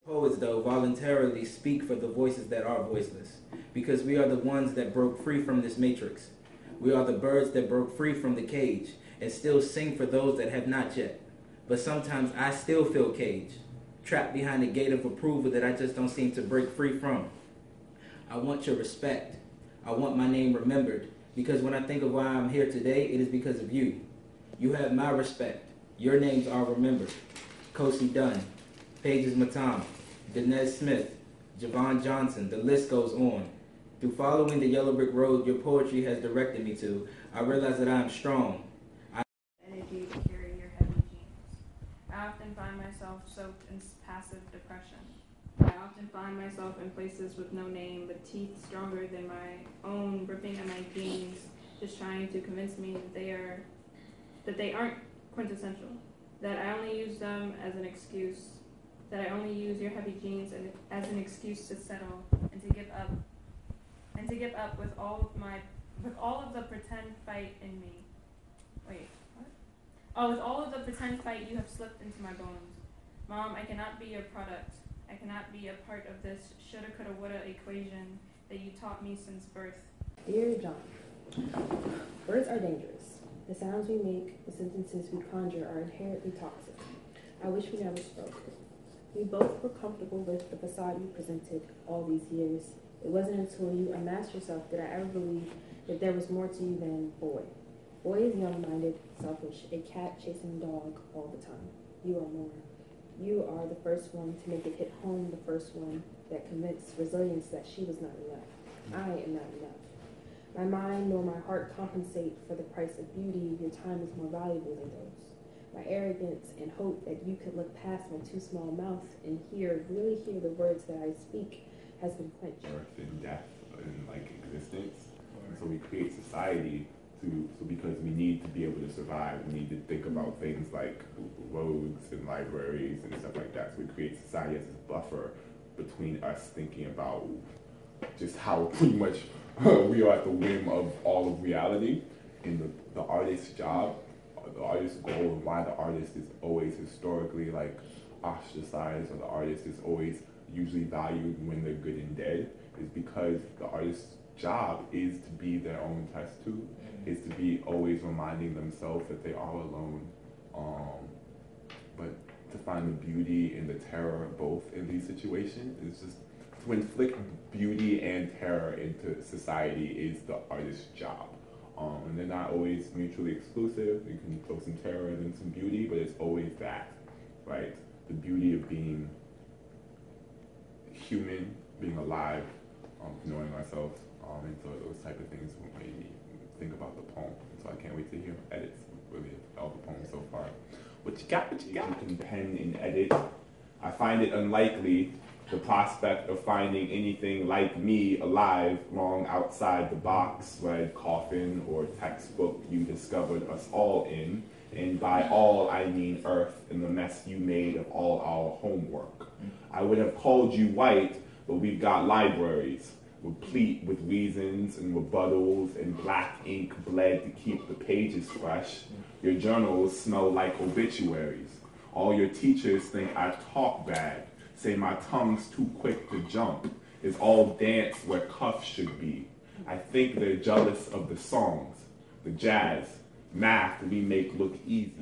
Poets, though, voluntarily speak for the voices that are voiceless, because we are the ones that broke free from this matrix. We are the birds that broke free from the cage and still sing for those that have not yet. But sometimes I still feel caged, trapped behind a gate of approval that I just don't seem to break free from. I want your respect. I want my name remembered, because when I think of why I'm here today, it is because of you. You have my respect. Your names are remembered. Kosi Dunn, Pages Matam, Dinesh Smith, Javon Johnson, the list goes on. Through following the yellow brick road your poetry has directed me to, I realize that I am strong. Energy to carry your heavy genes. I often find myself soaked in passive depression. I often find myself in places with no name, but teeth stronger than my own, ripping at my jeans, just trying to convince me that they aren't quintessential, that I only use them as an excuse, that I only use your heavy jeans as an excuse to settle and to give up with all of the pretend fight in me. Wait, what? Oh, with all of the pretend fight you have slipped into my bones. Mom, I cannot be your product. I cannot be a part of this shoulda, coulda, woulda equation that you taught me since birth. Dear John, words are dangerous. The sounds we make, the sentences we conjure are inherently toxic. I wish we never spoke. We both were comfortable with the facade you presented all these years. It wasn't until you unmasked yourself did I ever believe that there was more to you than boy. Boy is young-minded, selfish, a cat chasing a dog all the time. You are more. You are the first one to make it hit home, the first one that convinced resilience that she was not enough. I am not enough. My mind nor my heart compensate for the price of beauty. Your time is more valuable than those. My arrogance and hope that you could look past my too small mouth and really hear the words that I speak has been quenched. Birth and death and existence. And so we create society so because we need to be able to survive, we need to think about things like roads and libraries and stuff like that. So we create society as this buffer between us thinking about just how pretty much we are at the whim of all of reality. And the artist's job, the artist's goal, and why the artist is always historically ostracized, or the artist is always usually valued when they're good and dead, is because the artist's job is to be their own test tube, is to be always reminding themselves that they are alone, but to find the beauty and the terror both in these situations is just to inflict beauty and terror into society is the artist's job. And they're not always mutually exclusive. You can throw some terror and then some beauty, but it's always that, right? The beauty of being human, being alive, knowing ourselves, and so those type of things made me think about the poem. And so I can't wait to hear edits really of the poem so far. What you got? You can pen and edit. I find it unlikely the prospect of finding anything like me alive long outside the box, red coffin, or textbook you discovered us all in. And by all, I mean Earth and the mess you made of all our homework. I would have called you white, but we've got libraries, replete with reasons and rebuttals and black ink bled to keep the pages fresh. Your journals smell like obituaries. All your teachers think I talk bad, say my tongue's too quick to jump, is all dance where cuffs should be. I think they're jealous of the songs, the jazz, math we make look easy.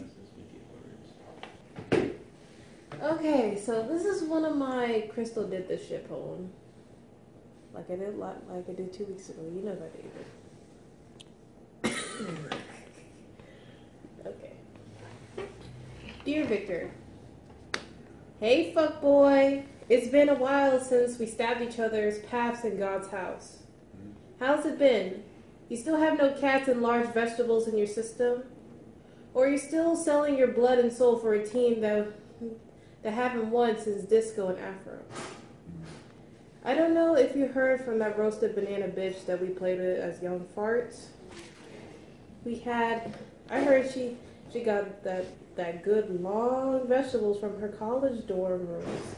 Okay, so this is one of my Crystal Did This Shit poem. Like I did 2 weeks ago. You know that I did. Okay. Dear Victor, hey fuckboy, it's been a while since we stabbed each other's paths in God's house. How's it been? You still have no cats and large vegetables in your system? Or are you still selling your blood and soul for a team that haven't won since disco and afro? I don't know if you heard from that roasted banana bitch that we played with as young farts. I heard she got that good long vegetables from her college dorm rooms.